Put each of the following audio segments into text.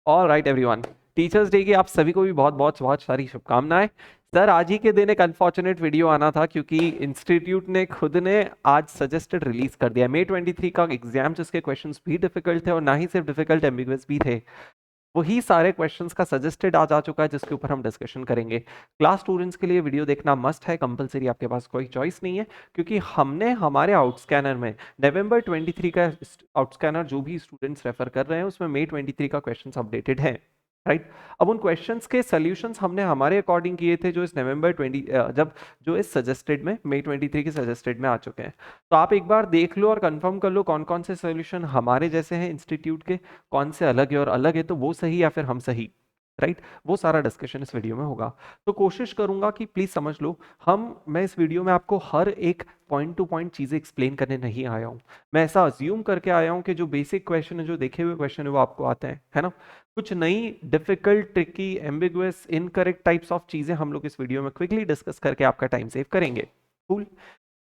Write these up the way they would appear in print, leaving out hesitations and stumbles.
All right everyone, teachers day की आप सभी को भी बहुत बहुत बहुत सारी शुभकामनाएं। सर आज ही के दिन एक अनफॉर्चुनेट वीडियो आना था क्योंकि इंस्टीट्यूट ने खुद ने आज सजेस्टेड रिलीज कर दिया मई 23 का एग्जाम, जिसके क्वेश्चंस भी डिफिकल्ट थे और ना ही सिर्फ डिफिकल्ट एम्बिगुअस भी थे। वही सारे क्वेश्चंस का सजेस्टेड आज आ चुका है जिसके ऊपर हम डिस्कशन करेंगे। क्लास स्टूडेंट्स के लिए वीडियो देखना मस्ट है, कंपलसरी, आपके पास कोई चॉइस नहीं है क्योंकि हमने हमारे आउटस्कैनर में नवंबर 23 का आउटस्कैनर जो भी स्टूडेंट्स रेफर कर रहे हैं उसमें मई 23 का क्वेश्चंस अपडेटेड है। राइट, अब उन क्वेश्चंस के सॉल्यूशंस हमने हमारे अकॉर्डिंग किए थे जो इस नवंबर 20 जब जो इस सजेस्टेड में मई 23 के सजेस्टेड में आ चुके हैं। तो आप एक बार देख लो और कंफर्म कर लो कौन कौन से सॉल्यूशन हमारे जैसे हैं इंस्टीट्यूट के, कौन से अलग है और अलग है तो वो सही या फिर हम सही। राइट, वो सारा डिस्कशन इस वीडियो में होगा। तो कोशिश करूंगा कि प्लीज समझ लो, मैं इस वीडियो में आपको हर एक पॉइंट टू पॉइंट चीजें एक्सप्लेन करने नहीं आया हूं। मैं ऐसा अज्यूम करके आया हूं कि जो बेसिक क्वेश्चन है, जो देखे हुए क्वेश्चन है वो आपको आते हैं, है ना। कुछ नई difficult, tricky, ambiguous, incorrect types of चीजें हम लोग इस वीडियो में क्विकली डिस्कस करके आपका टाइम सेव करेंगे। कूल।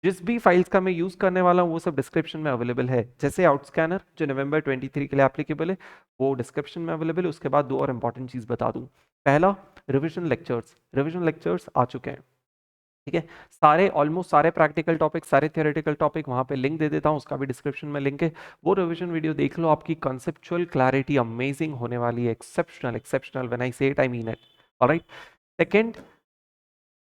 जिस भी फाइल्स का मैं यूज करने वाला हूँ वो सब डिस्क्रिप्शन में अवेलेबल है। जैसे आउटस्कैनर जो नवंबर 23 के लिए एप्लीकेबल है वो डिस्क्रिप्शन में अवेलेबल है। उसके बाद दो और इंपॉर्टेंट चीज बता दूं। पहला, रिविजन लेक्चर्स आ चुके हैं। ठीक है, सारे ऑलमोस्ट सारे प्रैक्टिकल टॉपिक, सारे थियोरेटिकल टॉपिक वहां पे लिंक दे देता हूं, उसका भी डिस्क्रिप्शन में लिंक है। वो रिवीजन वीडियो देख लो, आपकी कॉन्सेप्चुअल क्लैरिटी अमेजिंग होने वाली है। Exceptional, exceptional, when I say it I mean it. Alright. Second,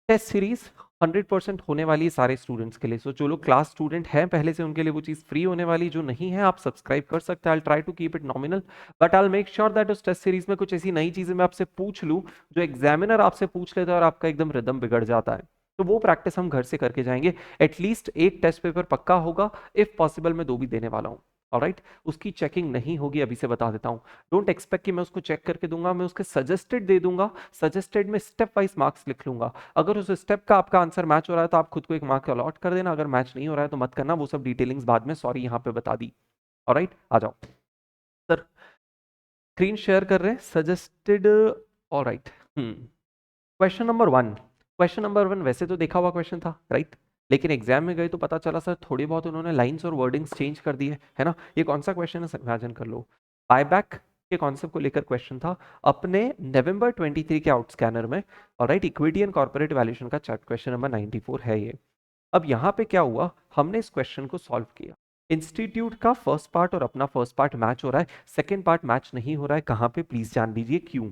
test series 100% होने वाली है सारे स्टूडेंट्स के लिए। सो जो लोग क्लास स्टूडेंट हैं पहले से, उनके लिए वो चीज फ्री होने वाली। जो नहीं है आप सब्सक्राइब कर सकते हैं। I try to keep it nominal but I make sure that उस टेस्ट सीरीज में कुछ ऐसी नई चीजें मैं आपसे पूछ लूं जो एग्जामिनर आपसे पूछ लेता है और आपका एकदम रिदम बिगड़ जाता है। तो वो प्रैक्टिस हम घर से करके जाएंगे। एटलीस्ट एक टेस्ट पेपर पक्का होगा, इफ पॉसिबल मैं दो भी देने वाला हूँ। ऑलराइट, उसकी चेकिंग नहीं होगी, अभी से बता देता हूँ। डोंट एक्सपेक्ट कि मैं उसको चेक करके दूंगा, मैं उसके सजेस्टेड दे दूंगा। सजेस्टेड में स्टेप वाइज मार्क्स लिख लूंगा। अगर उस स्टेप का आपका आंसर मैच हो रहा है तो आप खुद को एक मार्क अलॉट कर देना, अगर मैच नहीं हो रहा है तो मत करना। वो सब डिटेलिंग्स बाद में, सॉरी, यहाँ पे बता दी। ऑलराइट, आ जाओ सर। स्क्रीन शेयर कर रहे हैं सजेस्टेड। ऑलराइट, क्वेश्चन नंबर 1 वैसे तो देखा हुआ क्वेश्चन था, राइट। लेकिन एग्जाम में गए तो पता चला सर थोड़ी बहुत उन्होंने लाइंस और वर्डिंग्स चेंज कर दिए, है ना। ये कौन सा क्वेश्चन है, इमेजिन कर लो। बायबैक के कॉन्सेप्ट को लेकर क्वेश्चन था अपने नवंबर 23 के आउट स्कैनर में। और right, equity and corporate valuation का चैप्टर क्वेश्चन नंबर 94 है ये। अब यहाँ पे क्या हुआ, हमने इस क्वेश्चन को सॉल्व किया। इंस्टीट्यूट का फर्स्ट पार्ट और अपना फर्स्ट पार्ट मैच हो रहा है, सेकेंड पार्ट मैच नहीं हो रहा है। कहाँ पे, प्लीज जान लीजिए क्यों।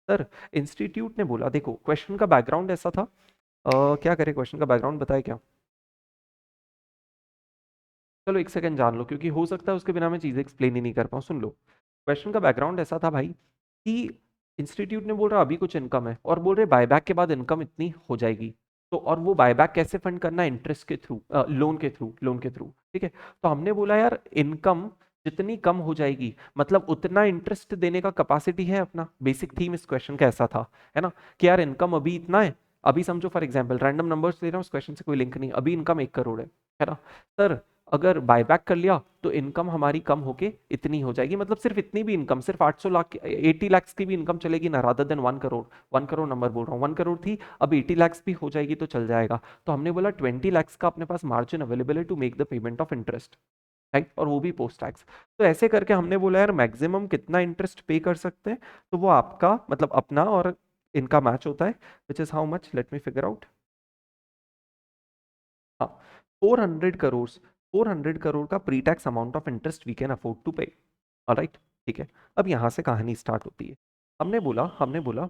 सर, इंस्टीट्यूट ने बोला, देखो क्वेश्चन का बैकग्राउंड ऐसा था। क्या करें, क्वेश्चन का बैकग्राउंड बताए क्या। चलो एक सेकंड जान लो क्योंकि हो सकता है उसके बिना मैं चीजें एक्सप्लेन ही नहीं कर पाऊँ। सुन लो, क्वेश्चन का बैकग्राउंड ऐसा था भाई कि इंस्टीट्यूट ने बोल रहा अभी कुछ इनकम है और बोल रहे बायबैक के बाद इनकम इतनी हो जाएगी। तो और वो बायबैक कैसे फंड करना है, इंटरेस्ट के थ्रू, लोन के थ्रू। ठीक है, तो हमने बोला यार इनकम जितनी कम हो जाएगी मतलब उतना इंटरेस्ट देने का कैपेसिटी है अपना। बेसिक थीम इस क्वेश्चन का ऐसा था, है ना, कि यार इनकम अभी इतना है। अभी समझो फॉर एग्जांपल रैंडम नंबर्स ले रहा हूँ, उस क्वेश्चन से कोई लिंक नहीं, अभी इनकम 1 करोड़ है ना। सर, अगर बायबैक कर लिया तो इनकम हमारी कम होके इतनी हो जाएगी, मतलब सिर्फ इतनी भी इनकम, सिर्फ 800 लाख 80 लाख की भी इनकम चलेगी ना, rather than 1 crore. 1 crore number बोल रहा हूँ, 1 करोड़ थी, अब 80 लाख भी हो जाएगी तो चल जाएगा। तो हमने बोला 20 लाख का अपने पास मार्जिन अवेलेबल है to make the payment of interest, right, और वो भी पोस्ट टैक्स। तो ऐसे करके हमने बोला यार मैक्सिमम कितना इंटरेस्ट पे कर सकते हैं, तो वो आपका मतलब अपना और इनका मैच होता है, which is how much, let me figure out. हाँ, 400 करोड़, 400 करोड़ का pre tax amount of interest we can afford to pay. Alright, ठीक है। अब यहाँ से कहानी स्टार्ट होती है। हमने बोला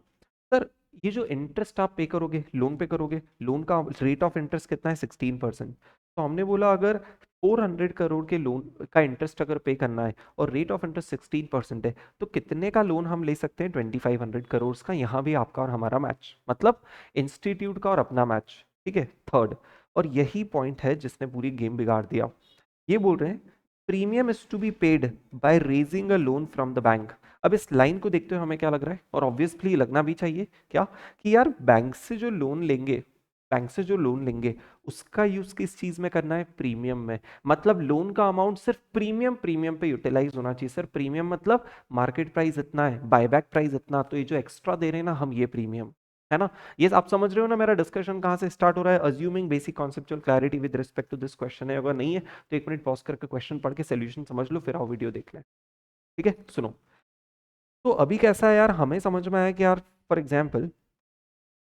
सर ये जो इंटरेस्ट आप पे करोगे, लोन पे करोगे, लोन का रेट ऑफ इंटरेस्ट कितना है, 16%। तो हमने बोला अगर 400 करोड़ के लोन का इंटरेस्ट अगर पे करना है और रेट ऑफ इंटरेस्ट 16% है, तो कितने का लोन हम ले सकते हैं, 2500 करोड़ का। यहाँ भी आपका और हमारा मैच, मतलब इंस्टीट्यूट का और अपना मैच। ठीक है, थर्ड, और यही पॉइंट है जिसने पूरी गेम बिगाड़ दिया। ये बोल रहे हैं premium is to be paid by raising a loan from the bank. अब इस लाइन को देखते हुए हमें क्या लग रहा है, और ऑब्वियसली लगना भी चाहिए क्या, कि यार बैंक से जो लोन लेंगे उसका यूज किस चीज में करना है, प्रीमियम में। मतलब लोन का अमाउंट सिर्फ प्रीमियम पे यूटिलाइज होना चाहिए। सर प्रीमियम मतलब मार्केट प्राइस इतना है, बायबैक प्राइस इतना, तो ये जो एक्स्ट्रा दे रहे हैं ना हम, ये प्रीमियम, है ना। ये आप समझ रहे हो ना मेरा डिस्कशन कहाँ से स्टार्ट हो रहा है, assuming basic conceptual clarity with respect to this question है। अगर नहीं है तो 1 मिनट पॉज करके क्वेश्चन पढ़ के सोल्यूशन समझ लो, फिर आओ वीडियो देख लें। ठीक है, सुनो। तो अभी कैसा है यार, हमें समझ में आया कि यार फॉर एग्जाम्पल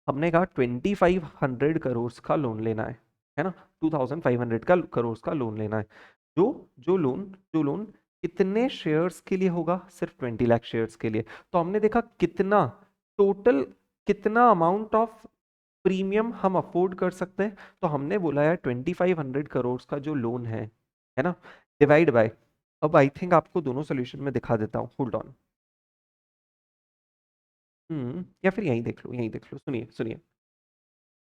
हमने कहा 2500 करोड़ का लोन लेना है ना, 2500 का करोड़ का लोन लेना है। जो जो लोन कितने शेयर्स के लिए होगा, सिर्फ 20 लाख शेयर्स के लिए। तो हमने देखा कितना टोटल, कितना अमाउंट ऑफ प्रीमियम हम अफोर्ड कर सकते हैं। तो हमने बोला यार 2500 करोड़ का जो लोन है ना, डिवाइड बाय, अब आई थिंक आपको दोनों सोल्यूशन में दिखा देता हूँ, होल्ड ऑन। या फिर यहीं देख लो, यहीं देख लो, सुनिए सुनिए।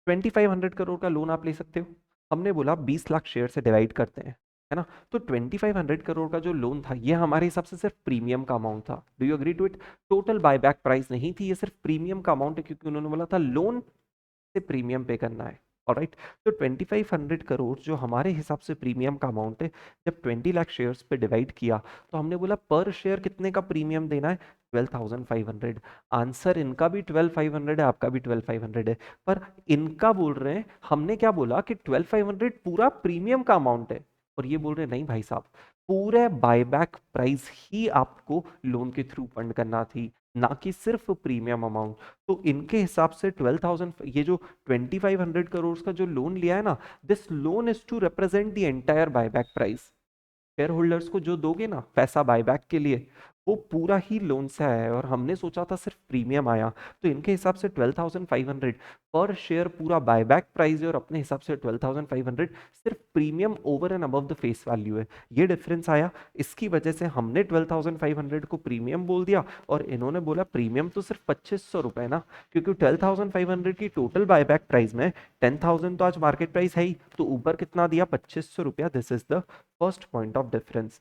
2500 करोड़ का लोन आप ले सकते हो, हमने बोला 20 लाख शेयर से डिवाइड करते हैं, है ना। तो 2500 करोड़ का जो लोन था ये हमारे हिसाब से सिर्फ प्रीमियम का अमाउंट था। Do you agree to it? Total buyback price नहीं थी, ये सिर्फ प्रीमियम का अमाउंट है, क्योंकि उन्होंने बोला था लोन से प्रीमियम पे करना है। ऑलराइट, तो 2500 करोड़ जो हमारे हिसाब से प्रीमियम का अमाउंट है, जब 20 लाख शेयर्स पे डिवाइड किया तो हमने बोला पर शेयर कितने का प्रीमियम देना है, 12,500। आंसर इनका भी 12,500 है, आपका भी 12,500 है, पर इनका बोल रहे हैं, हमने क्या बोला कि 12,500 पूरा प्रीमियम का अमाउंट है, और ये बोल रहे हैं नहीं भाई साहब, पूरे बायबैक प्राइस ही आपको लोन के थ्रू फंड करना थी, ना कि सिर्फ प्रीमियम अमाउंट। तो इनके हिसाब से 12,000, ये जो 2500 करोड़ का जो लोन लिया है ना, this loan is to represent the entire buyback price. Share holders को जो दोगे ना पैसा बायबैक के लिए, वो पूरा ही लोन से आया है, और हमने सोचा था सिर्फ प्रीमियम आया। तो इनके हिसाब से 12,500 पर शेयर पूरा बायबैक प्राइस है, और अपने हिसाब से 12,500 सिर्फ premium over and above the face value है। ये डिफरेंस आया, इसकी वजह से हमने 12,500 को प्रीमियम बोल दिया, और इन्होंने बोला प्रीमियम तो सिर्फ 2500 रुपए ना, क्योंकि 12,500 की टोटल बायबैक प्राइस में 10,000 तो आज मार्केट प्राइस है ही, तो ऊपर कितना दिया, 2500 रुपया। This is the first point of difference.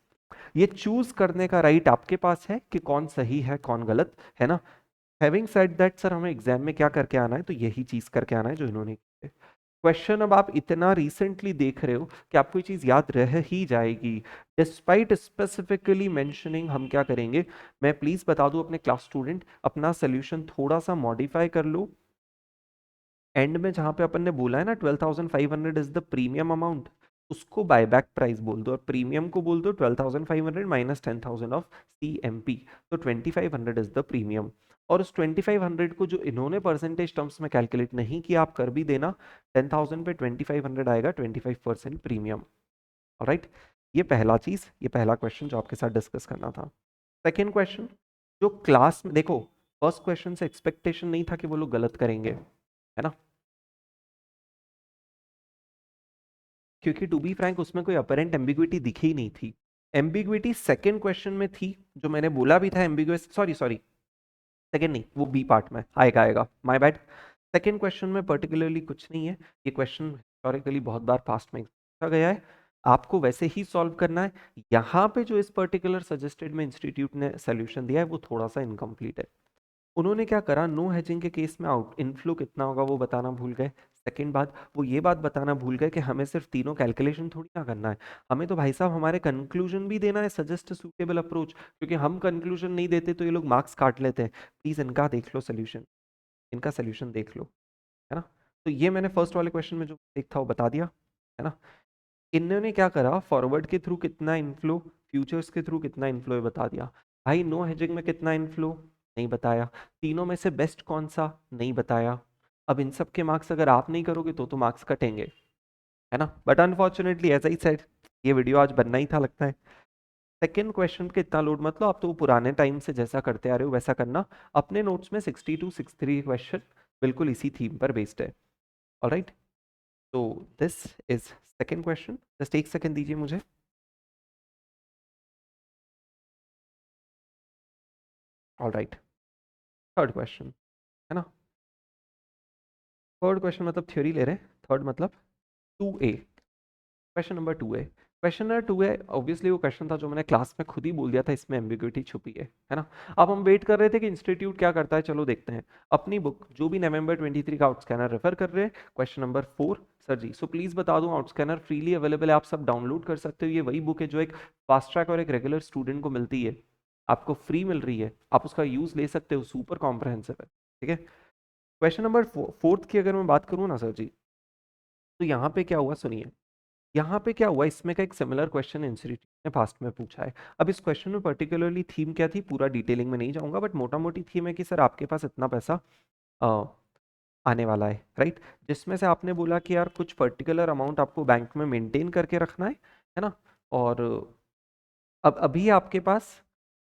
ये चूज करने का राइट आपके पास है कि कौन सही है कौन गलत है ना। हैविंग सेड दैट सर, हमें एग्जाम में क्या करके आना है, तो यही चीज करके आना है जो इन्होंने की है। क्वेश्चन अब आप इतना रिसेंटली देख रहे हो कि आपको ये चीज याद रह ही जाएगी, डिस्पाइट स्पेसिफिकली मेंशनिंग। हम क्या करेंगे, मैं प्लीज बता दूं अपने क्लास स्टूडेंट, अपना सोल्यूशन थोड़ा सा मॉडिफाई कर लो। एंड में जहां पे अपन ने बोला है ना 12,500 इज द प्रीमियम अमाउंट, उसको बायबैक प्राइस बोल दो, और प्रीमियम को बोल दो 12,500 माइनस 10,000 ऑफ CMP। तो 2500 इज द प्रीमियम, और उस 2500 को जो इन्होंने परसेंटेज टर्म्स में कैलकुलेट नहीं किया, आप कर भी देना, 10,000 पे 2500 आएगा, 25% प्रीमियम। ऑलराइट, ये पहला चीज, ये पहला क्वेश्चन जो आपके साथ डिस्कस करना था। सेकेंड क्वेश्चन, जो क्लास में देखो, फर्स्ट क्वेश्चन से एक्सपेक्टेशन नहीं था कि वो लोग गलत करेंगे, है ना, क्योंकि टू बी फ्रैंक उसमें कोई अपरेंट एम्बिग्विटी दिखी ही नहीं थी। एम्बिग्विटी सेकंड क्वेश्चन में थी, जो मैंने बोला भी था एम्बिगुअस, सॉरी सॉरी, सेकंड नहीं, वो बी पार्ट में आएगा, आएगा, माय बैड। सेकंड क्वेश्चन में पर्टिकुलरली कुछ नहीं है, ये क्वेश्चन हिस्टोरिकली बहुत बार पास्ट में पूछा गया है, आपको वैसे ही सॉल्व करना है। यहाँ पे जो इस पर्टिकुलर सजेस्टेड में इंस्टीट्यूट ने सोल्यूशन दिया है वो थोड़ा सा इनकम्प्लीट है। उन्होंने क्या करा, नो हेजिंग के केस में आउट इनफ्लो कितना होगा वो बताना भूल गए। सेकंड बात, वो ये बात बताना भूल गए कि हमें सिर्फ तीनों कैलकुलेशन थोड़ी ना करना है, हमें तो भाई साहब हमारे कंक्लूजन भी देना है, सजेस्ट सूटेबल अप्रोच, क्योंकि हम कंक्लूजन नहीं देते तो ये लोग मार्क्स काट लेते हैं। प्लीज इनका देख लो सोल्यूशन, इनका सोल्यूशन देख लो, है ना। तो ये मैंने फर्स्ट वाले क्वेश्चन में जो एक था वो बता दिया, है ना। इन्होंने क्या करा, फॉरवर्ड के थ्रू कितना इनफ्लो, फ्यूचर्स के थ्रू कितना इनफ्लो है बता दिया। भाई नो हेजिंग में कितना इनफ्लो, नहीं बताया। तीनों में से बेस्ट कौन सा, नहीं बताया। अब इन सब के मार्क्स अगर आप नहीं करोगे तो मार्क्स कटेंगे, है ना। But unfortunately as I said, ये वीडियो आज बनना ही था लगता है। सेकेंड क्वेश्चन पे इतना लोड मत लो, आप तो पुराने टाइम से जैसा करते आ रहे हो वैसा करना। अपने नोट्स में 62 63 क्वेश्चन बिल्कुल इसी थीम पर बेस्ड है। ऑलराइट, तो this is second question, just एक सेकेंड दीजिए मुझे। ऑलराइट, थर्ड क्वेश्चन, है ना। थर्ड क्वेश्चन मतलब थ्योरी ले रहे हैं, थर्ड मतलब 2A, question number 2A। Question number 2A obviously वो क्वेश्चन था जो मैंने क्लास में खुद ही बोल दिया था, इसमें एम्बिग्यूटी छुपी है ना। अब हम वेट कर रहे थे कि इंस्टीट्यूट क्या करता है, चलो देखते हैं। अपनी बुक जो भी नवंबर 23 का आउट स्कैनर रेफर कर रहे हैं, question number 4। Sir ji, so please बता दूं, आउट स्कैनर फ्रीली अवेलेबल है, आप सब डाउनलोड कर सकते हो। ये वही बुक है जो एक फास्ट ट्रैक और एक रेगुलर स्टूडेंट को मिलती है, आपको फ्री मिल रही है, आप उसका यूज ले सकते हो, सुपर कॉम्प्रहेंसिव है, ठीक है। क्वेश्चन नंबर फोर्थ की अगर मैं बात करूँ ना सर जी, तो यहाँ पे क्या हुआ सुनिए, यहाँ पे क्या हुआ, इसमें का एक सिमिलर क्वेश्चन इंस्टीट्यूट ने पास्ट में पूछा है। अब इस क्वेश्चन में पर्टिकुलरली थीम क्या थी, पूरा डिटेलिंग में नहीं जाऊंगा, बट मोटा मोटी थीम है कि सर आपके पास इतना पैसा आने वाला है, राइट, जिसमें से आपने बोला कि यार कुछ पर्टिकुलर अमाउंट आपको बैंक में मेंटेन करके रखना है ना, और अब अभी आपके पास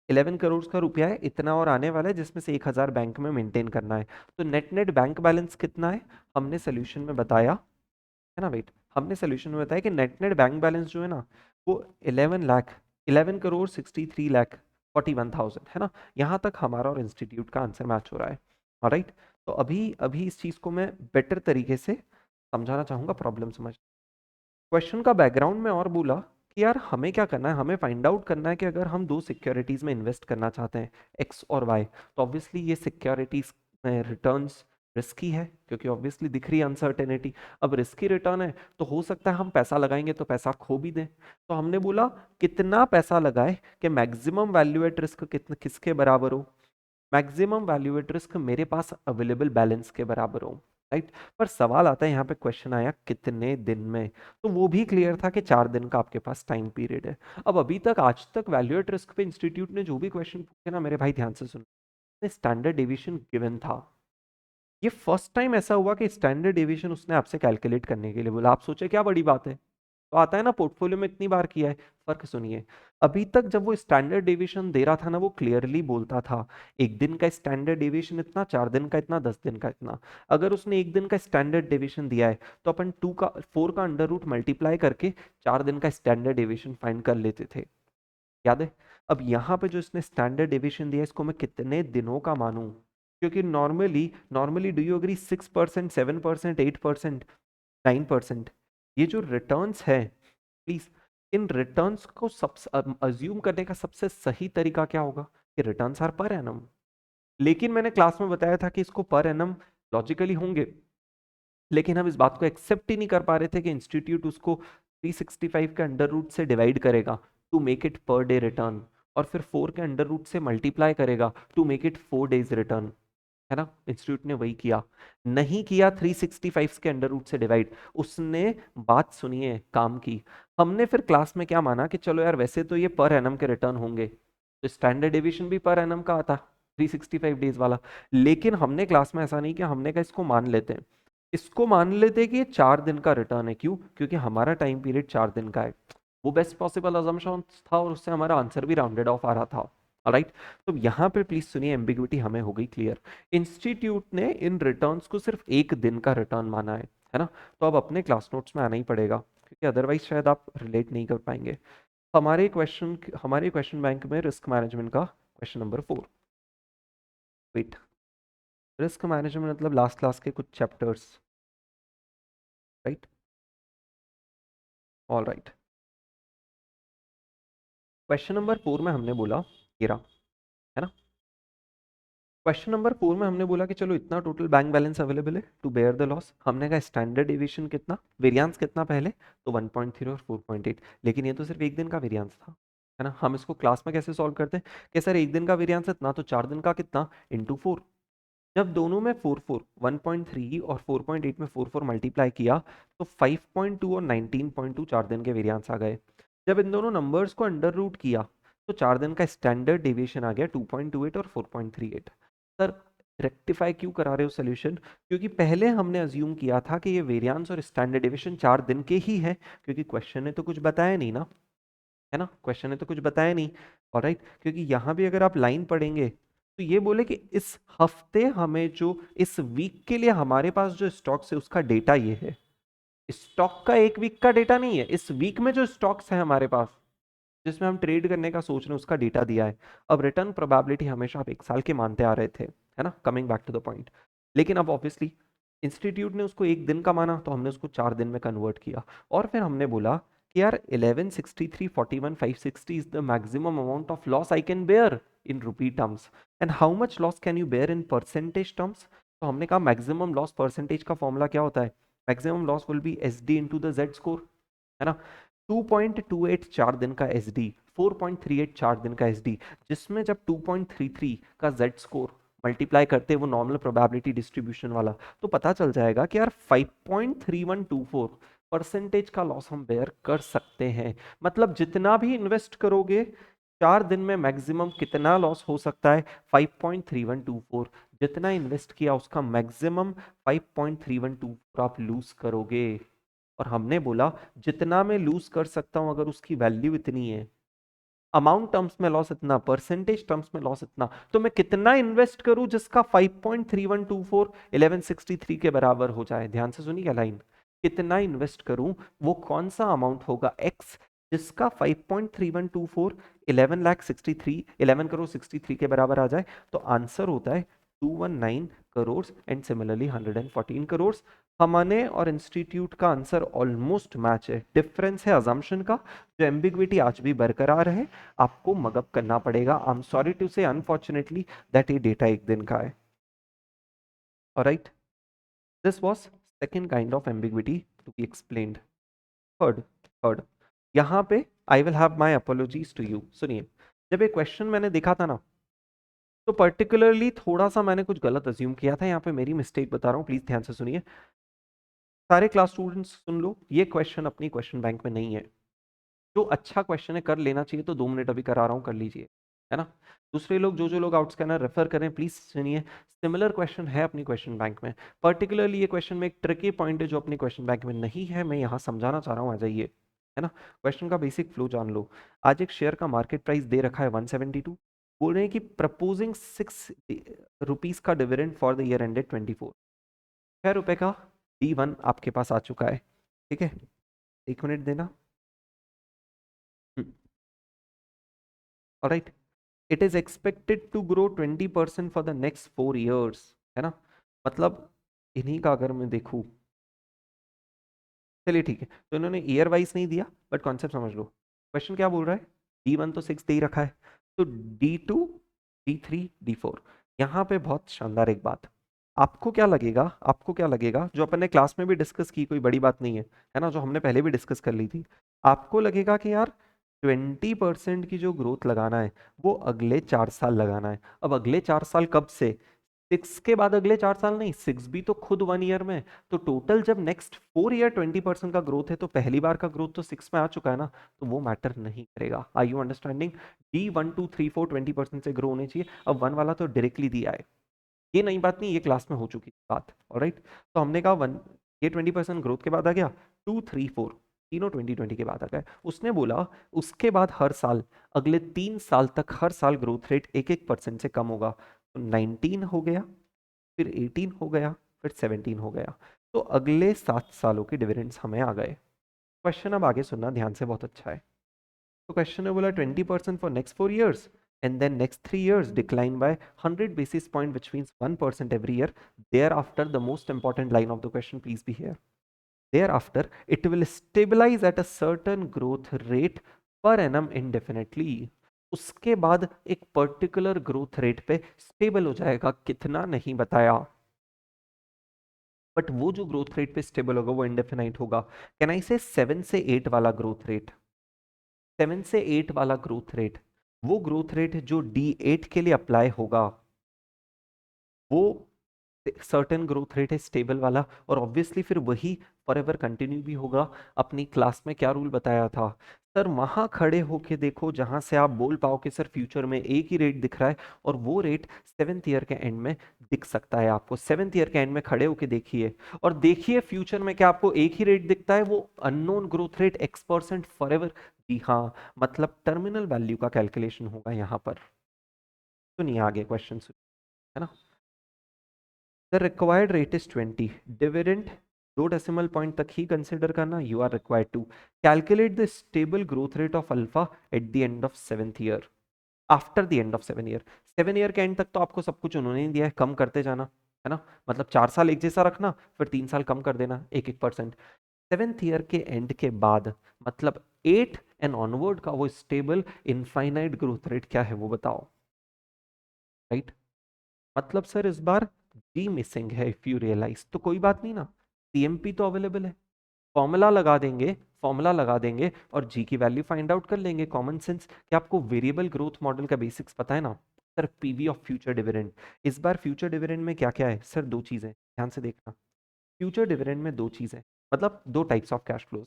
11 करोड़ का रुपया है, इतना और आने वाला है, जिसमें से 1000 बैंक में मेंटेन करना है। तो नेट नेट बैंक बैलेंस कितना है, हमने सोल्यूशन में बताया है ना, वेट, हमने सोल्यूशन में बताया कि नेट नेट बैंक बैलेंस जो है ना वो 11 करोड़ 63 लाख 41,000 है ना। यहाँ तक हमारा और इंस्टीट्यूट का आंसर मैच हो रहा है, ऑलराइट। तो अभी अभी इस चीज़ को मैं बेटर तरीके से समझाना चाहूँगा, प्रॉब्लम समझ। क्वेश्चन का बैकग्राउंड में और बोला कि यार हमें क्या करना है, हमें फाइंड आउट करना है कि अगर हम दो सिक्योरिटीज में इन्वेस्ट करना चाहते हैं, एक्स और वाई, तो ऑब्वियसली ये सिक्योरिटीज में रिटर्न्स रिस्की है, क्योंकि ऑब्वियसली दिख रही है अनसर्टेनिटी। अब रिस्की रिटर्न है तो हो सकता है हम पैसा लगाएंगे तो पैसा खो भी दें। तो हमने बोला कितना पैसा लगाए कि मैक्सिमम वैल्यू एट रिस्क किसके बराबर हो, मैक्सिमम वैल्यू एट रिस्क मेरे पास अवेलेबल बैलेंस के बराबर हो, राइट। पर सवाल आता है यहाँ पे, क्वेश्चन आया कितने दिन में, तो वो भी क्लियर था कि 4 दिन का आपके पास टाइम पीरियड है। अब अभी तक आज तक वैल्यू एट रिस्क पे इंस्टीट्यूट ने जो भी क्वेश्चन पूछे ना मेरे भाई ध्यान से सुनो, स्टैंडर्ड डेविएशन गिवन था। ये फर्स्ट टाइम ऐसा हुआ कि स्टैंडर्ड डेविएशन उसने आपसे कैलकुलेट करने के लिए बोला। आप सोचे क्या बड़ी बात है, तो आता है ना पोर्टफोलियो में इतनी बार किया है। फर्क सुनिए, अभी तक जब वो स्टैंडर्ड डेविएशन दे रहा था ना, वो क्लियरली बोलता था एक दिन का स्टैंडर्ड डेविएशन इतना, 4 दिन का इतना, 10 दिन का इतना। अगर उसने एक दिन का स्टैंडर्ड डेविएशन दिया है तो अपन 4 का अंडर रूट मल्टीप्लाई करके 4 दिन का स्टैंडर्ड डेविएशन फाइंड कर लेते थे, याद है। अब यहाँ पे जो इसने स्टैंडर्ड डेविएशन दिया है, इसको मैं कितने दिनों का मानूं, क्योंकि normally normally do you agree 6%, 7%, 8%, 9%, ये जो रिटर्न्स है प्लीज, इन रिटर्न्स को सब अज्यूम करने का सबसे सही तरीका क्या होगा कि रिटर्न्स आर पर एनम। लेकिन मैंने क्लास में बताया था कि इसको पर एनम लॉजिकली होंगे, लेकिन हम इस बात को एक्सेप्ट ही नहीं कर पा रहे थे कि इंस्टीट्यूट उसको 365 के अंडर रूट से डिवाइड करेगा to make it per day return, और फिर 4 के अंडर रूट से मल्टीप्लाई करेगा to make it 4 days return, है ना। इंस्टीट्यूट ने वही किया, नहीं किया 365 के अंडर रूट से डिवाइड, उसने बात सुनिए काम की। हमने फिर क्लास में क्या माना कि चलो यार वैसे तो ये पर एनम के रिटर्न होंगे, तो स्टैंडर्ड डेविएशन भी पर एनम का आता 365 डेज वाला, लेकिन हमने क्लास में ऐसा नहीं किया, हमने कहा इसको मान लेते हैं, इसको मान लेते हैं कि ये 4 दिन का रिटर्न है। क्यों, क्योंकि हमारा टाइम पीरियड 4 दिन का है, वो बेस्ट पॉसिबल अजम्पशन था और उससे हमारा आंसर भी राउंडेड ऑफ आ रहा था, राइट। तो यहाँ पे प्लीज सुनिए, एम्बिग्विटी हमें हो गई क्लियर। इंस्टीट्यूट ने इन रिटर्न्स को सिर्फ एक दिन का रिटर्न माना है ना। तो अब अपने क्लास नोट्स में आना ही पड़ेगा, क्योंकि अदरवाइज शायद आप रिलेट नहीं कर पाएंगे। हमारे क्वेश्चन बैंक में रिस्क मैनेजमेंट का question number 4, wait, risk management मतलब लास्ट क्लास के कुछ chapters, right, all right. Question number 4 में हमने बोला, ये रहा, है ना। क्वेश्चन नंबर 4 में हमने बोला कि चलो इतना टोटल बैंक बैलेंस अवेलेबल है टू बेयर द लॉस। हमने कहा स्टैंडर्ड डेविएशन कितना, वेरिएंस कितना पहले, तो 1.3 और 4.8, लेकिन ये तो सिर्फ एक दिन का वेरिएंस था, है ना। हम इसको क्लास में कैसे सॉल्व करते हैं कि सर एक दिन का वेरिएंस इतना, तो 4 दिन का कितना इंटू 4। जब दोनों में 4 1.3 और 4.8 में 4 मल्टीप्लाई किया तो 5.2 और 19.2 4 दिन के वेरिएंस आ गए। जब इन दोनों नंबर्स को अंडर रूट किया तो 4 दिन का स्टैंडर्ड डेविएशन आ गया 2.28 और 4.38। सर रेक्टिफाई क्यों करा रहे हो सोल्यूशन, क्योंकि पहले हमने अज्यूम किया था कि ये वेरिएंस और स्टैंडर्ड डेविएशन 4 दिन के ही है, क्योंकि क्वेश्चन ने तो कुछ बताया नहीं ना, है ना, क्वेश्चन ने तो कुछ बताया नहीं, ऑलराइट। क्योंकि यहाँ भी अगर आप लाइन पढ़ेंगे तो ये बोले कि इस हफ्ते हमें जो, इस वीक के लिए हमारे पास जो स्टॉक्स है उसका डेटा ये है। स्टॉक का एक वीक का डेटा नहीं है, इस वीक में जो स्टॉक्स है हमारे पास जिसमें हम ट्रेड करने का सोच रहे हैं उसका डेटा दिया है। अब रिटर्न प्रोबेबिलिटी हमेशा आप 1 साल के मानते आ रहे थे, है ना, coming back to the point. लेकिन अब ऑब्वियसली इंस्टीट्यूट ने उसको एक दिन का माना तो हमने उसको 4 दिन में कन्वर्ट किया, और फिर हमने बोला कि यार 1163 41 560 is the maximum amount of loss I can bear in rupee terms, and how much loss can you bear in percentage terms. तो हमने कहा मैक्सिमम लॉस परसेंटेज का फॉर्मूला क्या होता है, maximum loss will be S D into the Z score, है ना। 2.28 4 दिन का एस डी, 4.38 4 दिन का एस डी, जिसमें जब 2.33 का जेड स्कोर मल्टीप्लाई करते हैं वो नॉर्मल प्रोबेबिलिटी डिस्ट्रीब्यूशन वाला, तो पता चल जाएगा कि यार 5.3124 परसेंटेज का लॉस हम बेयर कर सकते हैं। मतलब जितना भी इन्वेस्ट करोगे 4 दिन में मैक्सिमम कितना लॉस हो सकता है? 5.3124। जितना इन्वेस्ट किया उसका मैक्सिमम 5.3124 आप लूज करोगे। और हमने बोला जितना मैं लूज कर सकता हूं अगर उसकी वैल्यू इतनी है, अमाउंट टर्म्स में लॉस इतना, परसेंटेज टर्म्स में लॉस इतना, तो मैं कितना इन्वेस्ट करूं जिसका 5.3124 1163 के बराबर हो जाए। ध्यान से सुनिए लाइन, कितना इन्वेस्ट करूं, वो कौन सा अमाउंट होगा x जिसका 5.3124 11 करोड़ 63 के बराबर आ जाए। तो आंसर होता है 219 करोड़ एंड सिमिलरली 114 करोड़। हमने और इंस्टीट्यूट का आंसर ऑलमोस्ट मैच है, डिफरेंस है अजम्पशन का, जो एम्बिग्विटी आज भी बरकरार है, आपको मगअप करना पड़ेगा। I am sorry to say unfortunately that ये डेटा एक दिन का है। Alright, this was second kind of ambiguity to be explained. Third यहाँ पे I will have my apologies to you. सुनिए, जब ये क्वेश्चन मैंने देखा था ना, तो पर्टिकुलरली थोड़ा सा मैंने कुछ गलत अज्यूम किया था। यहाँ पे मेरी मिस्टेक बता रहा हूँ, प्लीज ध्यान से सुनिए। सारे क्लास स्टूडेंट्स सुन लो, ये क्वेश्चन अपनी क्वेश्चन बैंक में नहीं है। जो अच्छा क्वेश्चन है कर लेना चाहिए, तो 2 मिनट अभी करा रहा हूँ, कर लीजिए, है ना। दूसरे लोग जो लोग आउट स्कैनर रेफर करें प्लीज सुनिए, सिमिलर क्वेश्चन है अपनी क्वेश्चन बैंक में। पर्टिकुलरली ये क्वेश्चन में एक ट्रिकी पॉइंट है जो अपनी क्वेश्चन बैंक में नहीं है, मैं यहाँ समझाना चाह रहा हूँ, आ जाइए, है ना। क्वेश्चन का बेसिक फ्लो जान लो। आज एक शेयर का मार्केट प्राइस दे रखा है 172, बोल रहे हैं कि प्रपोजिंग 6 रुपीज का dividend for the year ended 24। 6 रुपए का D1 आपके पास आ चुका है, ठीक है। 1 मिनट देना। Alright, it is expected to grow 20% for the next 4 years, है ना। मतलब इन्हीं का अगर मैं देखूं, चलिए ठीक है, तो इन्होंने ईयर वाइज नहीं दिया, बट कॉन्सेप्ट समझ लो। क्वेश्चन क्या बोल रहा है, D1 तो 6 दे ही रखा है, तो D2 D3 D4। यहाँ पे बहुत शानदार एक बात, आपको क्या लगेगा, आपको क्या लगेगा, जो अपन ने क्लास में भी डिस्कस की, कोई बड़ी बात नहीं है ना, जो हमने पहले भी डिस्कस कर ली थी। आपको लगेगा कि यार 20% की जो ग्रोथ लगाना है वो अगले 4 साल लगाना है। अब अगले 4 साल कब से, 6 के बाद अगले 4 साल नहीं, 6 भी तो खुद 1 ईयर में। तो टोटल जब नेक्स्ट 4 ईयर 20% का ग्रोथ है, तो पहली बार का ग्रोथ तो 6 में आ चुका है ना, तो वो मैटर नहीं करेगा। Are you understanding? D1 2 3 4 20% से ग्रो होने चाहिए, अब 1 वाला तो डायरेक्टली दिया है, ये नई बात नहीं, ये क्लास में हो चुकी बात। ऑलराइट, तो हमने कहा 1, ये 20% ग्रोथ के बाद आ गया, 2 3 4 तीनों 2020 के बाद आ गए। उसने बोला उसके बाद हर साल अगले 3 साल तक हर साल ग्रोथ रेट 1-1% से कम होगा। तो 19 हो गया, फिर 18 हो गया, फिर 17 हो गया। तो अगले 7 सालों के डिविडेंड्स हमें आ गए। क्वेश्चन अब आगे सुनना ध्यान से, बहुत अच्छा है। तो क्वेश्चन ने बोला 20% for next 4 years and then next 3 years decline by 100 basis point, which means 1% every year. Thereafter, the most important line of the question, please be here. Thereafter, it will stabilize at a certain growth rate per annum indefinitely. उसके बाद एक particular growth rate पे stable हो जाएगा, कितना नहीं बताया, but वो जो ग्रोथ रेट पे स्टेबल होगा वो इंडेफिनाइट होगा। कैन आई से 7 से 8 वाला ग्रोथ रेट, 7 से 8 वाला ग्रोथ रेट, वो ग्रोथ रेट जो D8 के लिए अप्लाई होगा, वो सर्टेन ग्रोथ रेट है स्टेबल वाला, और ऑब्वियसली फिर वही फॉरएवर कंटिन्यू भी होगा। अपनी क्लास में क्या रूल बताया था सर, वहां खड़े होके देखो जहां से आप बोल पाओ कि सर फ्यूचर में एक ही रेट दिख रहा है, और वो रेट 7th ईयर के एंड में दिख सकता है आपको। 7th ईयर के एंड में खड़े होके देखिए, और देखिए फ्यूचर में क्या आपको एक ही रेट दिखता है, वो unknown growth rate X% forever. जी हाँ, मतलब टर्मिनल वैल्यू का कैलकुलेशन होगा यहाँ पर। सुनिए आगे क्वेश्चन, है ना। The required rate is 20, dividend 2 decimal point तक ही कंसिडर करना। You are required to calculate the stable growth rate of alpha at the end of 7th year, after the end of 7 year. 7 year के end तक तो आपको सब कुछ उन्होंने ही दिया है, कम करते जाना, है ना। मतलब 4 साल एक जैसा रखना, फिर 3 साल कम कर देना 1-1%। 7th ईयर के एंड के बाद मतलब 8 एंड ऑनवर्ड का वो स्टेबल इनफाइनाइट ग्रोथ रेट क्या है वो बताओ, राइट। मतलब सर इस बार जी मिसिंग है, इफ यू रियलाइज, तो कोई बात नहीं ना, सीएमपी तो अवेलेबल है, फॉर्मूला लगा देंगे, फॉर्मूला लगा देंगे और जी की वैल्यू फाइंड आउट कर लेंगे। कॉमन सेंस कि आपको वेरिएबल ग्रोथ मॉडल का बेसिक्स पता है ना sir. PV of future dividend, इस बार फ्यूचर डिविडेंड में क्या क्या है सर, 2 चीजें ध्यान से देखना। फ्यूचर डिविडेंड में 2 चीजें, मतलब दो types of cash flows,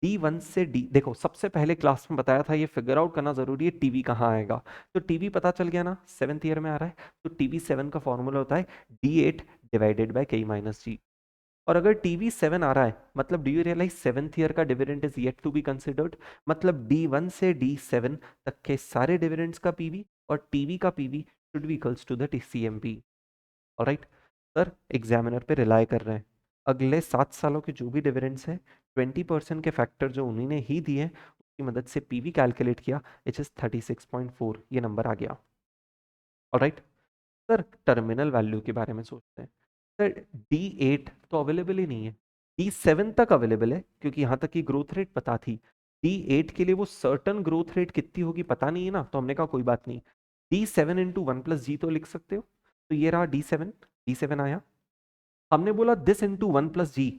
D1 से डी, देखो सबसे पहले क्लास में बताया था ये फिगर आउट करना जरूरी है टीवी कहाँ आएगा। तो टीवी पता चल गया ना, 7th ईयर में आ रहा है, तो टीवी 7 का फॉर्मूला होता है D8 डिवाइडेड बाय K-G। और अगर टीवी 7 आ रहा है, मतलब do you realise 7th year का dividend is yet to be considered, मतलब D1 से D7 तक के सारे डिविडेंड्स का पीवी और टीवी का PV should be equals to the CMP। Alright sir, examiner पे रिलाय कर रहे हैं, अगले 7 सालों के जो भी डिविडेंड्स हैं 20% के फैक्टर जो उन्होंने ही दिए हैं उसकी मदद से पीवी कैलकुलेट किया, इट इज 36.4, ये नंबर आ गया। ऑलराइट सर, टर्मिनल वैल्यू के बारे में सोचते हैं। सर D8 तो अवेलेबल ही नहीं है, D7 तक अवेलेबल है क्योंकि यहाँ तक की ग्रोथ रेट पता थी। D8 के लिए वो सर्टन ग्रोथ रेट कितनी होगी पता नहीं है ना, तो हमने कहा कोई बात नहीं, D7 इंटू 1+G तो लिख सकते हो, तो ये रहा D7 आया। हमने बोला this into 1+G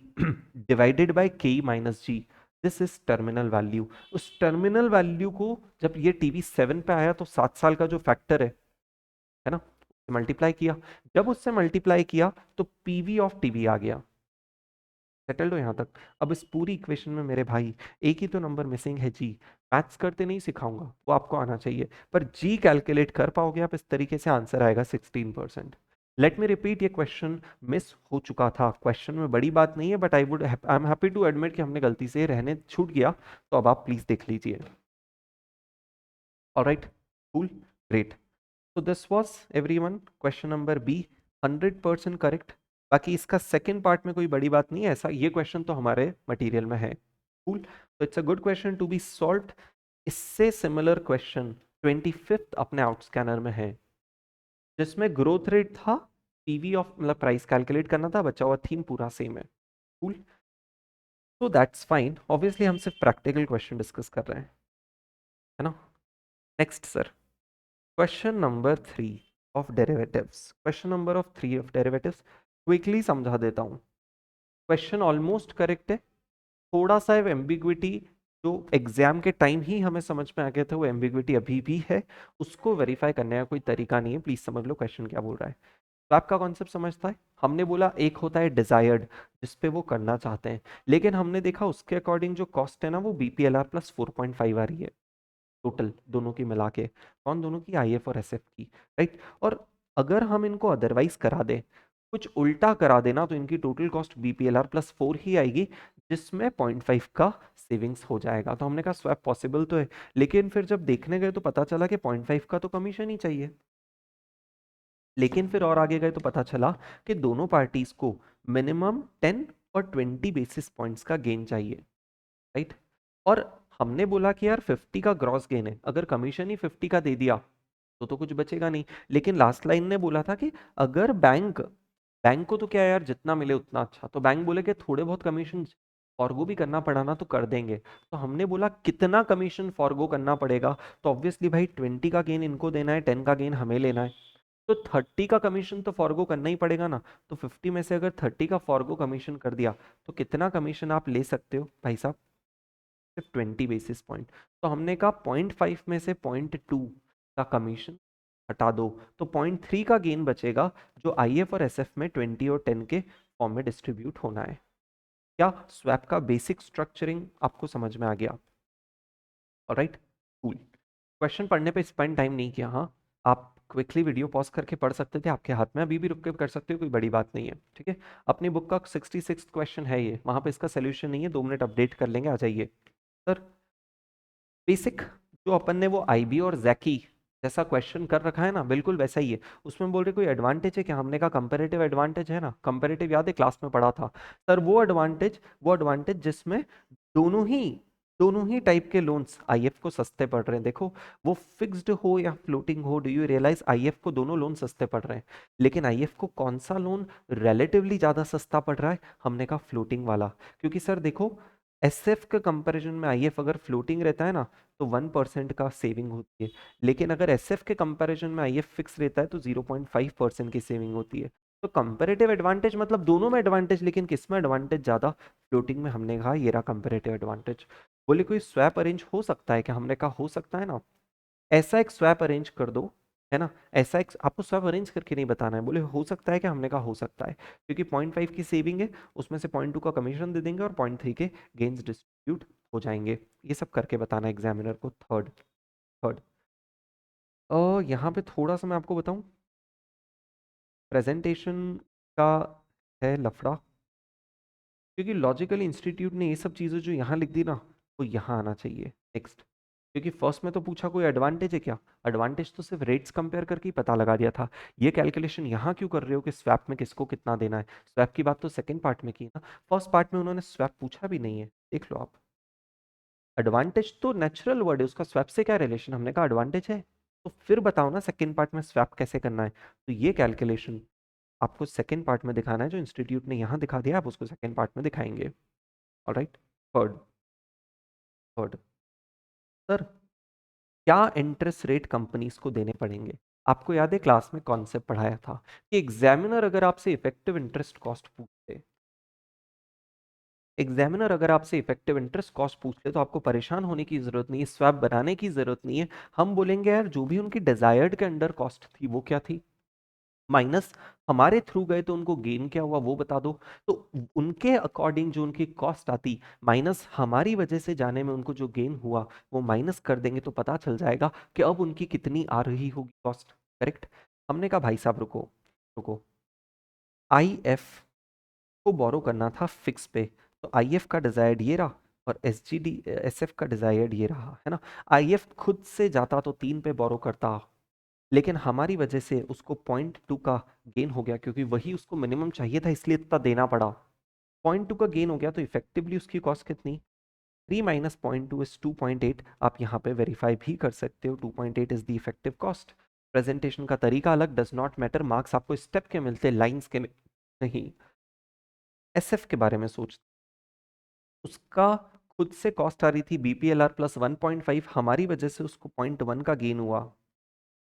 divided by K-G, this is terminal value. उस टर्मिनल वैल्यू को जब ये TV 7 पे आया तो 7 साल का जो फैक्टर है ना, मल्टीप्लाई किया, जब उससे मल्टीप्लाई किया तो पीवी ऑफ टीवी आ गया। सेटल्ड हो यहाँ तक? अब इस पूरी इक्वेशन में मेरे भाई एक ही तो नंबर मिसिंग है, जी। मैथ्स करते नहीं सिखाऊंगा, वो आपको आना चाहिए, पर जी कैलकुलेट कर पाओगे आप इस तरीके से, आंसर आएगा 16%। लेट मी रिपीट, ये क्वेश्चन मिस हो चुका था, क्वेश्चन में बड़ी बात नहीं है, but I am happy to admit कि हमने गलती से रहने छूट गया, तो अब आप प्लीज देख लीजिए। Alright, cool, great. So this was everyone question number B, 100% correct. बाकी इसका सेकंड पार्ट में कोई बड़ी बात नहीं है, ऐसा ये क्वेश्चन तो हमारे मटेरियल में है। कूल, तो it's a good question to be solved. इससे सिमिलर क्वेश्चन 25th अपने आउट स्कैनर में है, जिसमें ग्रोथ रेट था, पीवी ऑफ मतलब प्राइस कैलकुलेट करना था, बचा हुआ थीम पूरा सेम है। कूल, तो दैट्स फाइन, ऑब्वियसली हम सिर्फ प्रैक्टिकल क्वेश्चन डिस्कस कर रहे हैं, है ना। Next sir, question number 3 of derivatives, question number of 3 of derivatives, quickly समझा देता हूँ। क्वेश्चन ऑलमोस्ट करेक्ट है, थोड़ा सा एम्बिग्विटी जो एग्जाम के टाइम ही हमें समझ में आ गया था, वो एम्बिग्विटी अभी भी है, उसको वेरीफाई करने का कोई तरीका नहीं है, प्लीज समझ लो क्वेश्चन क्या बोल रहा है। तो आपका कॉन्सेप्ट समझता है, हमने बोला एक होता है डिजायर्ड जिसपे वो करना चाहते हैं, लेकिन हमने देखा उसके अकॉर्डिंग जो कॉस्ट है ना वो BPLR+4.5 आ रही है टोटल दोनों की मिला के, कौन दोनों की, IF और SF की, राइट। और अगर हम इनको अदरवाइज करा दें, कुछ उल्टा करा देना, तो इनकी टोटल कॉस्ट BPLR+4 ही आएगी, जिसमें 0.5 का सेविंग्स हो जाएगा। तो हमने कहा स्वैप पॉसिबल तो है, लेकिन फिर जब देखने गए तो पता चला कि 0.5 का तो कमीशन ही चाहिए, लेकिन फिर और आगे गए तो पता चला कि दोनों पार्टीज को मिनिमम 10 और 20 बेसिस पॉइंट्स का गेन चाहिए, राइट। और हमने बोला कि यार 50 का ग्रॉस गेन है, अगर कमीशन ही 50 का दे दिया तो कुछ बचेगा नहीं, लेकिन लास्ट लाइन ने बोला था कि अगर बैंक बैंक को तो क्या यार जितना मिले उतना अच्छा, तो बैंक बोले कि थोड़े बहुत कमीशन फॉरगो भी करना पड़ा ना तो कर देंगे। तो हमने बोला कितना कमीशन फॉरगो करना पड़ेगा, तो ऑब्वियसली भाई 20 का गेन इनको देना है, 10 का गेन हमें लेना है, तो 30 का कमीशन तो फॉरगो करना ही पड़ेगा ना। तो 50 में से अगर 30 का फॉरगो कमीशन कर दिया तो कितना कमीशन आप ले सकते हो भाई साहब, सिर्फ 20 बेसिस पॉइंट। तो हमने कहा 0.5 में से 0.2 का कमीशन हटा दो, तो 0.3 का गेन बचेगा, जो IF और SF में 20 और 10 के फॉर्म में डिस्ट्रीब्यूट होना है। क्या स्वैप का बेसिक स्ट्रक्चरिंग आपको समझ में आ गया? Alright, cool. क्वेश्चन पढ़ने पे स्पेंड टाइम नहीं किया, हाँ, आप क्विकली वीडियो पॉज करके पढ़ सकते थे, आपके हाथ में, अभी भी रुक के कर सकते हो, कोई बड़ी बात नहीं है, ठीक है। अपनी बुक का 66 क्वेश्चन है ये, वहां पे इसका सोल्यूशन नहीं है, 2 मिनट अपडेट कर लेंगे, आ जाइए सर। बेसिक जो अपन ने वो IB और जैकी जैसा क्वेश्चन कर रखा है ना, बिल्कुल वैसा ही है। उसमें बोल रहे कोई एडवांटेज है क्या, हमने कहा कंपैरेटिव एडवांटेज है ना, कंपैरेटिव याद है क्लास में पढ़ा था सर, वो एडवांटेज जिसमें दोनों ही दोनों ही टाइप के लोन्स IF को सस्ते पड़ रहे हैं। देखो वो फिक्स्ड हो या फ्लोटिंग हो, डू यू रियलाइज IF को दोनों लोन सस्ते पड़ रहे हैं, लेकिन IF को कौन सा लोन रिलेटिवली ज्यादा सस्ता पड़ रहा है, हमने कहा फ्लोटिंग वाला। क्योंकि सर देखो SF के कंपैरिजन में IF अगर फ्लोटिंग रहता है ना तो 1% का सेविंग होती है, लेकिन अगर SF के कंपैरिजन में IF फिक्स रहता है तो 0.5% की सेविंग होती है। तो कंपैरेटिव एडवांटेज मतलब दोनों में एडवांटेज, लेकिन किस में एडवांटेज ज्यादा, फ्लोटिंग में। हमने कहा ये रहा कंपैरेटिव एडवांटेज। बोले कोई स्वैप अरेंज हो सकता है क्या, हमने कहा हो सकता है ना। ऐसा एक स्वैप अरेंज कर दो है ना। ऐसा एक आपको स्वैप अरेंज करके नहीं बताना है। बोले हो सकता है कि हमने कहा हो सकता है, क्योंकि 0.5 की सेविंग है, उसमें से 0.2 का कमीशन दे देंगे और 0.3 के गेन्स डिस्ट्रीब्यूट हो जाएंगे। ये सब करके बताना एग्जामिनर को। थर्ड थर्ड यहाँ पे थोड़ा सा मैं आपको बताऊं, प्रेजेंटेशन का है लफड़ा, क्योंकि लॉजिकल इंस्टीट्यूट ने ये सब चीज़ें जो यहाँ लिख दी ना, वो यहाँ आना चाहिए नेक्स्ट। क्योंकि फर्स्ट में तो पूछा कोई एडवांटेज है क्या, एडवांटेज तो सिर्फ रेट्स कंपेयर करके ही पता लगा दिया था। ये कैलकुलेशन यहाँ क्यों कर रहे हो कि स्वैप में किसको कितना देना है। स्वैप की बात तो सेकंड पार्ट में की ना, फर्स्ट पार्ट में उन्होंने स्वैप पूछा भी नहीं है, देख लो आप। एडवांटेज तो नेचुरल वर्ड है, उसका स्वैप से क्या रिलेशन, हमने कहा एडवांटेज है, तो फिर बताओ ना सेकंड पार्ट में स्वैप कैसे करना है। तो ये कैलकुलेशन आपको सेकंड पार्ट में दिखाना है, जो इंस्टीट्यूट ने यहाँ दिखा दिया आप उसको सेकंड पार्ट में दिखाएंगे। ऑलराइट। थर्ड थर्ड सर, क्या इंटरेस्ट रेट कंपनीज को देने पड़ेंगे। आपको याद है क्लास में कॉन्सेप्ट पढ़ाया था कि एग्जामिनर अगर आपसे इफेक्टिव इंटरेस्ट कॉस्ट पूछे, एग्जामिनर अगर आपसे इफेक्टिव इंटरेस्ट कॉस्ट पूछ ले तो आपको परेशान होने की जरूरत नहीं है, स्वैप बनाने की जरूरत नहीं है। हम बोलेंगे यार जो भी उनकी डिजायर्ड के अंडर कॉस्ट थी वो क्या थी, माइनस हमारे थ्रू गए तो उनको गेन क्या हुआ वो बता दो। तो उनके अकॉर्डिंग जो उनकी कॉस्ट आती माइनस हमारी वजह से जाने में उनको जो गेन हुआ वो माइनस कर देंगे, तो पता चल जाएगा कि अब उनकी कितनी आ रही होगी कॉस्ट। करेक्ट। हमने कहा भाई साहब रुको रुको, आईएफ को बोरो करना था फिक्स पे, तो आईएफ का डिजायर्ड ये रहा और एसजीडी एसएफ का डिजायर्ड ये रहा, है ना। आईएफ खुद से जाता तो 3 पे बोरो करता, लेकिन हमारी वजह से उसको 0.2 का गेन हो गया, क्योंकि वही उसको मिनिमम चाहिए था इसलिए इतना देना पड़ा। 0.2 का गेन हो गया, तो इफेक्टिवली उसकी कॉस्ट कितनी, 3 माइनस 0.2 इज 2.8। आप यहाँ पे वेरीफाई भी कर सकते हो, 2.8 is the effective cost. Presentation का तरीका अलग, डज नॉट मैटर, मार्क्स आपको स्टेप के मिलते लाइंस के नहीं। एसएफ के बारे में सोच, उसका खुद से कॉस्ट आ रही थी बीपीएलआर प्लस 1.5, हमारी वजह से उसको 0.1 का गेन हुआ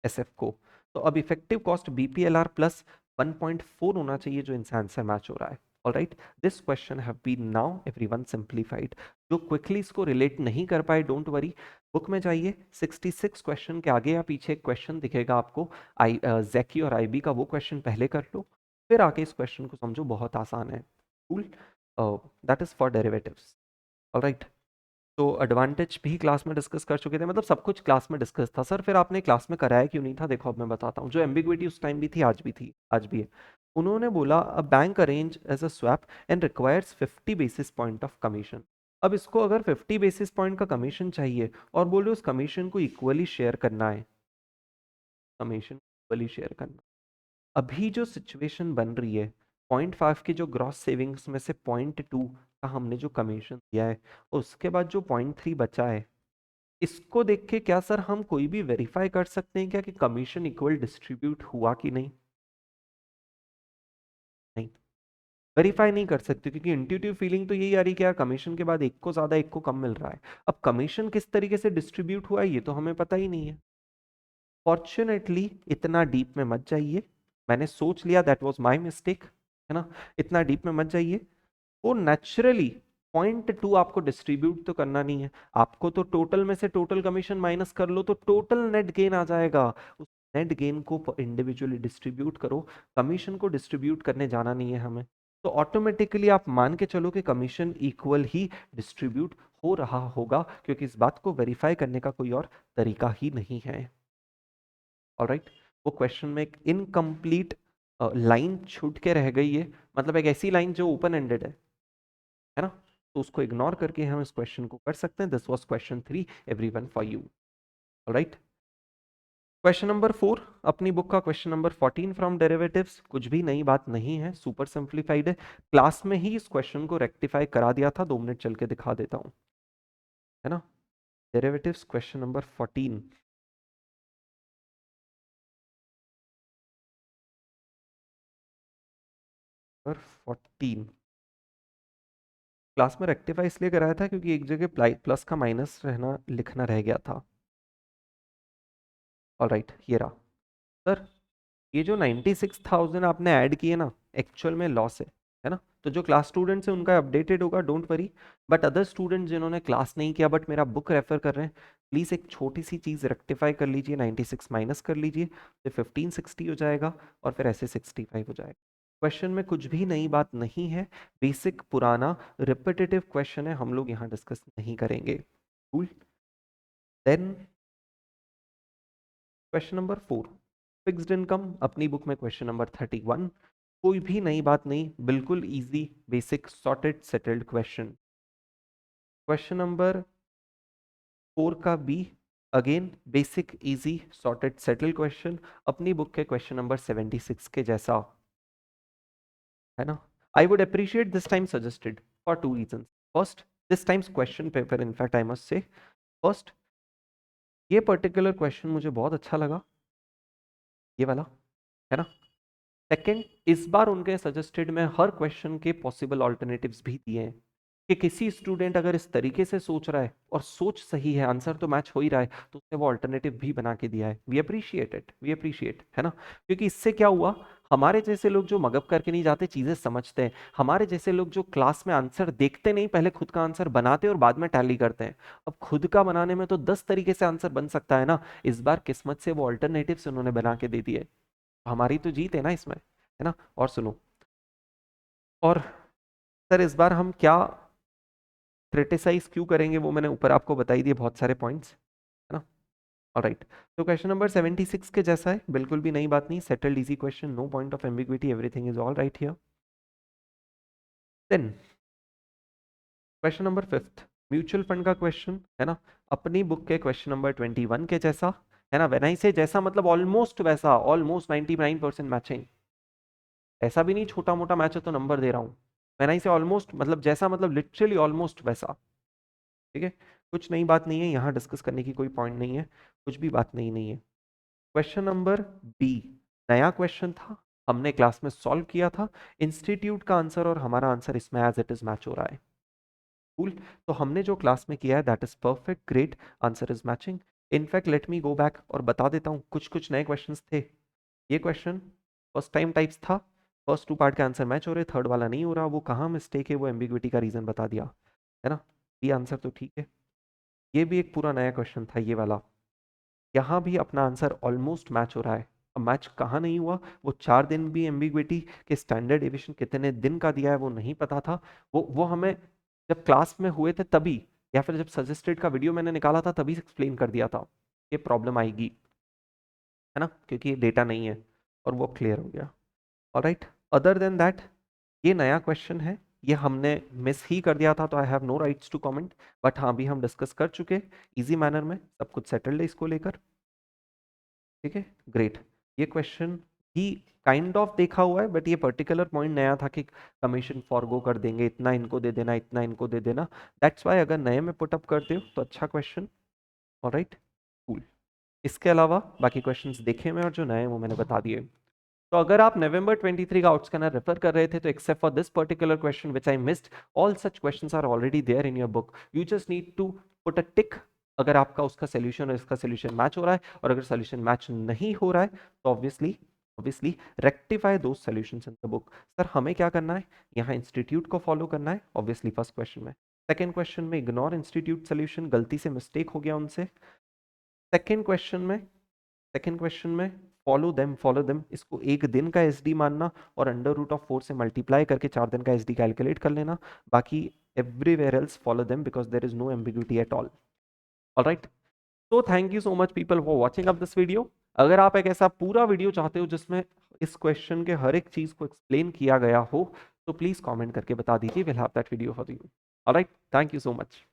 एसएफ को। तो अब इफेक्टिव कॉस्ट बीपीएलआर प्लस 1.4 होना चाहिए, जो इंसान से मैच हो रहा है। Alright, this question have been now everyone simplified. जो क्विकली इसको रिलेट नहीं कर पाए डोंट वरी, बुक में जाइए 66 क्वेश्चन के आगे या पीछे एक क्वेश्चन दिखेगा आपको जैकी और आईबी का, वो क्वेश्चन पहले कर लो, फिर आके इस क्वेश्चन को समझो, बहुत आसान है। Cool. That is for derivatives. Alright, तो एडवांटेज भी क्लास में डिस्कस कर चुके थे, मतलब सब कुछ क्लास में डिस्कस था। सर फिर आपने क्लास में कराया क्यों नहीं था, देखो अब मैं बताता हूँ। जो एम्बिग्विटी उस टाइम भी थी, आज भी थी, आज भी है। उन्होंने बोला a bank arrange as a swap and requires 50 basis point of commission. अब इसको अगर 50 बेसिस पॉइंट का कमीशन चाहिए और बोल रहे हो उस कमीशन को इक्वली शेयर करना है, कमीशन इक्वली शेयर करना, अभी जो सिचुएशन बन रही है 0.5 की जो ग्रॉस सेविंग्स में से 0.2 का हमने जो कमीशन दिया है, उसके बाद जो 0.3 बचा है, इसको देख के क्या सर हम कोई भी वेरीफाई कर सकते हैं क्या कि कमीशन इक्वल डिस्ट्रीब्यूट हुआ कि नहीं। नहीं, वेरीफाई नहीं कर सकते, क्योंकि इंट्यूटिव फीलिंग तो यही आ रही है कि यार कमीशन के बाद एक को ज्यादा एक को कम मिल रहा है। अब कमीशन किस तरीके से डिस्ट्रीब्यूट हुआ है ये तो हमें पता ही नहीं है। फॉर्चुनेटली इतना डीप में मत जाइए, मैंने सोच लिया, दैट वाज माय मिस्टेक, है ना। इतना डीप में मत जाइए। वो नेचुरली 0.2 आपको डिस्ट्रीब्यूट तो करना नहीं है, आपको तो टोटल में से टोटल कमीशन माइनस कर लो तो टोटल नेट गेन आ जाएगा। उस नेट गेन को इंडिविजुअली डिस्ट्रीब्यूट करो, कमीशन को डिस्ट्रीब्यूट करने जाना नहीं है हमें। तो ऑटोमेटिकली आप मान के चलो कि कमीशन इक्वल ही डिस्ट्रीब्यूट हो रहा होगा, क्योंकि इस बात को वेरीफाई करने का कोई और तरीका ही नहीं है। ऑलराइट, वो क्वेश्चन में एक इनकम्प्लीट लाइन छूट के रह गई है, मतलब एक ऐसी लाइन जो ओपन एंडेड है ना, तो उसको इग्नोर करके हम इस क्वेश्चन को कर सकते हैं। This was question 3 everyone for you. Alright, question number 4 अपनी बुक का क्वेश्चन नंबर 14 फ्रॉम डेरिवेटिव्स, कुछ भी नई बात नहीं है, सुपर सिंप्लीफाइड है। क्लास में ही इस क्वेश्चन को रेक्टिफाई करा दिया था, 2 मिनट चल के दिखा देता हूं, है ना। Derivatives question number 14, number 14 class में रेक्टिफाई इसलिए कराया था क्योंकि एक जगह प्लस का माइनस रहना लिखना रह गया था। ऑलराइट, ये रहा सर, ये जो 96,000 आपने ऐड किए ना, एक्चुअल में लॉस है ना। तो जो क्लास स्टूडेंट्स हैं उनका अपडेटेड होगा, don't worry. But other student जिन्होंने क्लास नहीं किया बट मेरा बुक रेफर कर रहे हैं, प्लीज़ एक छोटी सी चीज़ रेक्टिफाई कर लीजिए, 96 माइनस कर लीजिए तो 1560 हो जाएगा और फिर ऐसे 65 हो जाएगा। क्वेश्चन में कुछ भी नई बात नहीं है, बेसिक पुराना रिपीटेटिव क्वेश्चन है, हम लोग यहाँ डिस्कस नहीं करेंगे। Cool. Then question number 4, fixed income, अपनी बुक में क्वेश्चन नंबर 31। कोई भी नई बात नहीं, बिल्कुल easy, basic sorted settled question. Question number 4 का B, again basic easy sorted settled question, अपनी बुक के क्वेश्चन नंबर 76 के जैसा है ना। I would appreciate this time suggested for 2 reasons. First, this time's question paper, in fact I must say, first ये particular question मुझे बहुत अच्छा लगा, ये वाला, है ना। सेकंड, इस बार उनके सजेस्टेड में हर क्वेश्चन के पॉसिबल ऑल्टरनेटिव्स भी दिए हैं कि किसी स्टूडेंट अगर इस तरीके से सोच रहा है और सोच सही है, आंसर तो मैच हो ही रहा है, तो उसने वो ऑल्टरनेटिव भी बना के दिया है। We appreciate it, we appreciate, है ना। क्योंकि इससे क्या हुआ, हमारे जैसे लोग जो मगअप करके नहीं जाते, चीजें समझते हैं, हमारे जैसे लोग जो क्लास में आंसर देखते नहीं, पहले खुद का आंसर बनाते और बाद में टैली करते हैं, अब खुद का बनाने में तो 10 तरीके से आंसर बन सकता है ना, इस बार किस्मत से वो ऑल्टरनेटिव्स उन्होंने बना के दे दिए, हमारी तो जीत है ना इसमें, है ना। और सुनो, और सर इस बार हम क्या क्रिटिसाइज क्यों करेंगे वो मैंने ऊपर आपको बताई दिए बहुत सारे पॉइंट्स, है ना। ऑलराइट, तो क्वेश्चन नंबर 76 के जैसा है, बिल्कुल भी नई बात नहीं, settled easy question, no point of ambiguity, everything is all right here. Then question number 5, mutual fund का क्वेश्चन, है ना, अपनी बुक के क्वेश्चन नंबर 21 के जैसा, है ना। व्हेन आई से जैसा मतलब ऑलमोस्ट वैसा, ऑलमोस्ट 99% मैचिंग, ऐसा भी नहीं छोटा मोटा मैच है तो नंबर दे रहा हूँ। व्हेन आई से ऑलमोस्ट मतलब जैसा मतलब लिटरली ऑलमोस्ट वैसा, ठीक है। कुछ नई बात नहीं है यहाँ, डिस्कस करने की कोई पॉइंट नहीं है, कुछ भी बात नहीं है। क्वेश्चन नंबर बी, नया क्वेश्चन था, हमने क्लास में सॉल्व किया था, इंस्टीट्यूट का आंसर और हमारा आंसर इसमें एज इट इज मैच हो रहा है। कूल, तो हमने जो क्लास में किया है that is perfect, great, answer is matching. In fact let me go back और बता देता हूँ, कुछ कुछ नए क्वेश्चंस थे। ये क्वेश्चन फर्स्ट टाइम टाइप्स था, फर्स्ट 2 पार्ट के आंसर मैच हो रहे, थर्ड वाला नहीं हो रहा, वो कहाँ मिस्टेक है, वो एम्बिग्विटी का रीजन बता दिया, है ना। ये आंसर तो ठीक है, ये भी एक पूरा नया क्वेश्चन था ये वाला, यहाँ भी अपना आंसर ऑलमोस्ट मैच हो रहा है। अब मैच कहाँ नहीं हुआ, वो 4 दिन भी एम्बिग्विटी के स्टैंडर्ड डेविएशन कितने दिन का दिया है वो नहीं पता था, वो हमें जब क्लास में हुए थे तभी, या फिर जब सजेस्टेड का वीडियो मैंने निकाला था तभी एक्सप्लेन कर दिया था ये प्रॉब्लम आएगी, है ना, क्योंकि ये डेटा नहीं है, और वो क्लियर हो गया। ऑलराइट, अदर देन दैट ये नया क्वेश्चन है, ये हमने मिस ही कर दिया था तो I have no rights to comment, but हाँ भी हम डिस्कस कर चुके इजी मैनर में, सब कुछ सेटल्ड है इसको लेकर, ठीक है, ग्रेट। ये क्वेश्चन भी काइंड ऑफ देखा हुआ है, बट ये पर्टिकुलर पॉइंट नया था कि कमीशन फॉरगो कर देंगे, इतना इनको दे देना, इतना इनको दे देना, दैट्स वाई अगर नए में पुटअप करते हो तो अच्छा क्वेश्चन। Alright, cool. इसके अलावा बाकी क्वेश्चंस देखे मैं और जो नए वो मैंने बता दिए। तो अगर आप नवंबर 23 का आउटस्कैनर रेफर कर रहे थे तो except for this particular question which I missed, all such questions are already there in your book, you just need to put a tick अगर आपका उसका सोल्यूशन और इसका सोल्यूशन मैच हो रहा है, और अगर सोल्यूशन मैच नहीं हो रहा है तो obviously rectify those solutions in the book. Sir हमें क्या करना है, यहाँ इंस्टीट्यूट को फॉलो करना है ऑब्वियसली फर्स्ट क्वेश्चन में, सेकंड क्वेश्चन में इग्नोर इंस्टीट्यूट सोल्यूशन, गलती से मिस्टेक हो गया उनसे, सेकंड क्वेश्चन में फॉलो देम, इसको एक दिन का एसडी मानना और अंडर रूट ऑफ 4 से मल्टीप्लाई करके 4 दिन का एसडी कैलकुलेट कर लेना, बाकी everywhere else follow them because there is no ambiguity at all. Alright, तो thank you so much people for watching up this video. अगर आप एक ऐसा पूरा वीडियो चाहते हो जिसमें इस क्वेश्चन के हर एक चीज को एक्सप्लेन किया गया हो तो प्लीज कमेंट करके बता दीजिए, will have that video for you. Alright, thank you so much.